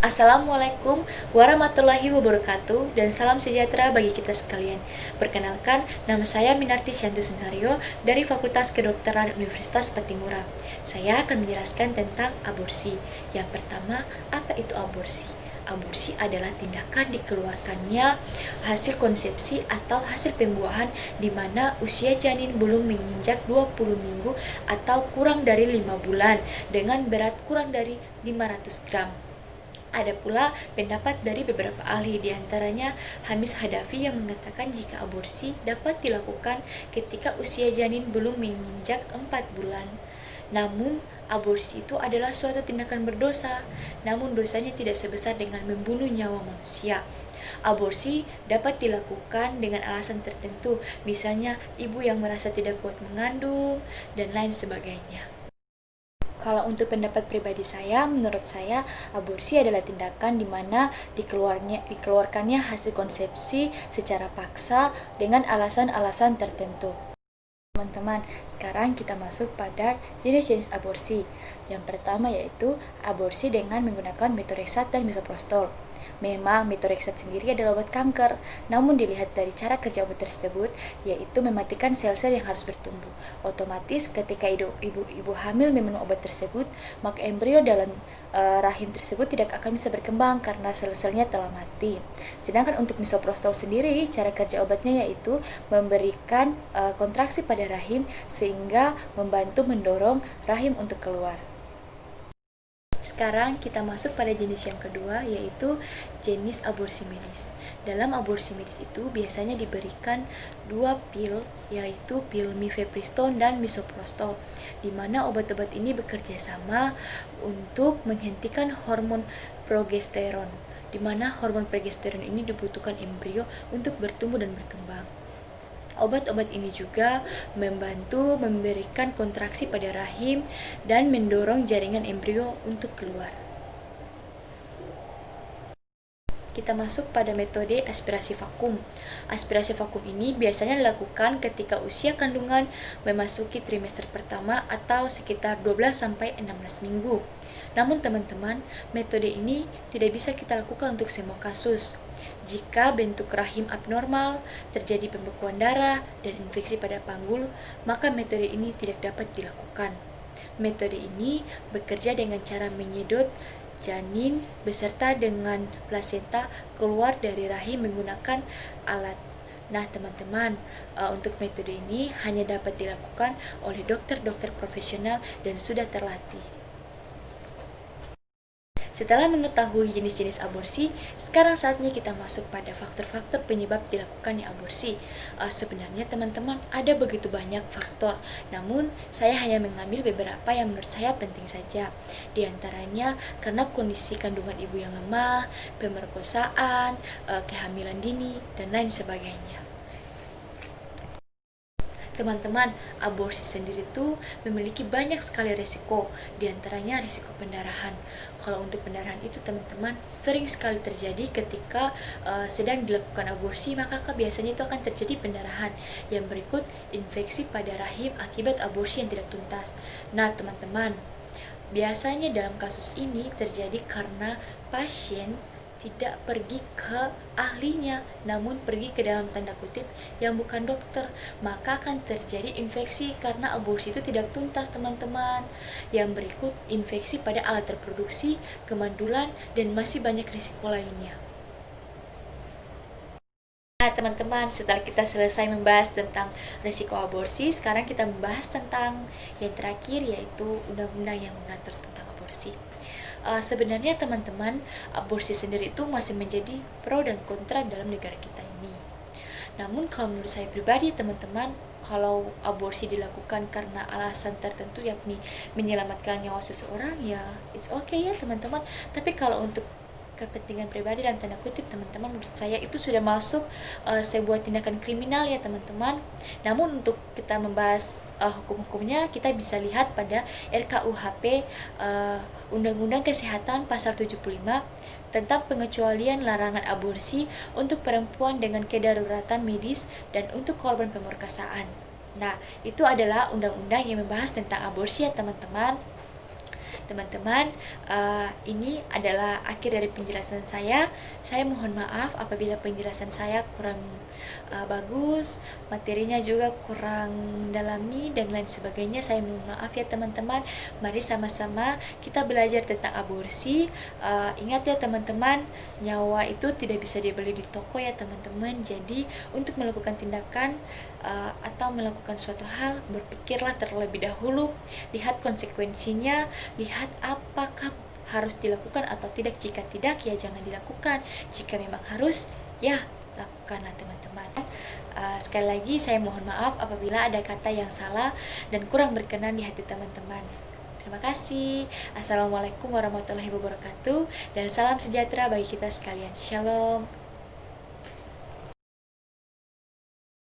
Assalamualaikum warahmatullahi wabarakatuh dan salam sejahtera bagi kita sekalian. Perkenalkan, nama saya Minarti Shanti Sunario dari Fakultas Kedokteran Universitas Patimura. Saya akan menjelaskan tentang aborsi. Yang pertama, apa itu aborsi? Aborsi adalah tindakan dikeluarkannya hasil konsepsi atau hasil pembuahan di mana usia janin belum menginjak 20 minggu atau kurang dari 5 bulan dengan berat kurang dari 500 gram. Ada pula pendapat dari beberapa ahli, diantaranya Hamis Hadafi yang mengatakan jika aborsi dapat dilakukan ketika usia janin belum menginjak 4 bulan. Namun, aborsi itu adalah suatu tindakan berdosa, namun dosanya tidak sebesar dengan membunuh nyawa manusia. Aborsi dapat dilakukan dengan alasan tertentu, misalnya ibu yang merasa tidak kuat mengandung, dan lain sebagainya. Kalau untuk pendapat pribadi saya, menurut saya aborsi adalah tindakan di mana dikeluarkannya hasil konsepsi secara paksa dengan alasan-alasan tertentu. Teman-teman, sekarang kita masuk pada jenis-jenis aborsi. Yang pertama yaitu aborsi dengan menggunakan metoreksat dan misoprostol. Memang metoreksat sendiri adalah obat kanker, namun dilihat dari cara kerja obat tersebut, yaitu mematikan sel-sel yang harus bertumbuh. Otomatis ketika ibu hamil meminum obat tersebut, maka embrio dalam rahim tersebut tidak akan bisa berkembang karena sel-selnya telah mati. Sedangkan untuk misoprostol sendiri, cara kerja obatnya yaitu memberikan kontraksi pada rahim sehingga membantu mendorong rahim untuk keluar. Sekarang kita masuk pada jenis yang kedua, yaitu jenis aborsi medis. Dalam aborsi medis itu biasanya diberikan 2 pil, yaitu pil mifepriston dan misoprostol, di mana obat-obat ini bekerja sama untuk menghentikan hormon progesteron, di mana hormon progesteron ini dibutuhkan embrio untuk bertumbuh dan berkembang. Obat-obat ini juga membantu memberikan kontraksi pada rahim dan mendorong jaringan embrio untuk keluar. Kita masuk pada metode aspirasi vakum. Aspirasi vakum ini biasanya dilakukan ketika usia kandungan memasuki trimester pertama atau sekitar 12-16 minggu. Namun teman-teman, metode ini tidak bisa kita lakukan untuk semua kasus. Jika bentuk rahim abnormal, terjadi pembekuan darah, dan infeksi pada panggul, maka metode ini tidak dapat dilakukan. Metode ini bekerja dengan cara menyedot janin beserta dengan plasenta keluar dari rahim menggunakan alat. Nah teman-teman, untuk metode ini hanya dapat dilakukan oleh dokter-dokter profesional dan sudah terlatih. Setelah mengetahui jenis-jenis aborsi, sekarang saatnya kita masuk pada faktor-faktor penyebab dilakukannya aborsi. Sebenarnya teman-teman ada begitu banyak faktor, namun saya hanya mengambil beberapa yang menurut saya penting saja. Di antaranya karena kondisi kandungan ibu yang lemah, pemerkosaan, kehamilan dini, dan lain sebagainya. Teman-teman, aborsi sendiri itu memiliki banyak sekali resiko, diantaranya risiko pendarahan. Kalau untuk pendarahan itu teman-teman sering sekali terjadi ketika sedang dilakukan aborsi, maka biasanya itu akan terjadi pendarahan. Yang berikut, infeksi pada rahim akibat aborsi yang tidak tuntas. Nah teman-teman, biasanya dalam kasus ini terjadi karena pasien tidak pergi ke ahlinya, namun pergi ke dalam tanda kutip yang bukan dokter, maka akan terjadi infeksi karena aborsi itu tidak tuntas teman-teman. Yang berikut, infeksi pada alat reproduksi, kemandulan, dan masih banyak risiko lainnya. Nah teman-teman, setelah kita selesai membahas tentang risiko aborsi, sekarang kita membahas tentang yang terakhir, yaitu undang-undang yang mengatur tentang aborsi. Sebenarnya teman-teman, aborsi sendiri itu masih menjadi pro dan kontra dalam negara kita ini. Namun kalau menurut saya pribadi teman-teman, kalau aborsi dilakukan karena alasan tertentu yakni menyelamatkan nyawa seseorang, ya it's okay ya teman-teman. Tapi kalau untuk kepentingan pribadi dan tanda kutip teman-teman, menurut saya itu sudah masuk sebuah tindakan kriminal ya teman-teman. Namun untuk kita membahas hukum-hukumnya, kita bisa lihat pada RKUHP, Undang-Undang Kesehatan pasal 75 tentang pengecualian larangan aborsi untuk perempuan dengan kedaruratan medis dan untuk korban pemerkosaan. Nah, itu adalah undang-undang yang membahas tentang aborsi ya teman-teman. Teman-teman, ini adalah akhir dari penjelasan saya. Saya mohon maaf apabila penjelasan saya kurang bagus, materinya juga kurang mendalami dan lain sebagainya. Saya mohon maaf ya teman-teman. Mari sama-sama kita belajar tentang aborsi. Ingat ya teman-teman, nyawa itu tidak bisa dibeli di toko ya teman-teman. Jadi untuk melakukan tindakan atau melakukan suatu hal, berpikirlah terlebih dahulu, lihat konsekuensinya, lihat apakah harus dilakukan atau tidak. Jika tidak, ya jangan dilakukan. Jika memang harus, ya lakukanlah teman-teman. Sekali lagi saya mohon maaf apabila ada kata yang salah dan kurang berkenan di hati teman-teman. Terima kasih. Assalamualaikum warahmatullahi wabarakatuh, dan salam sejahtera bagi kita sekalian. Shalom.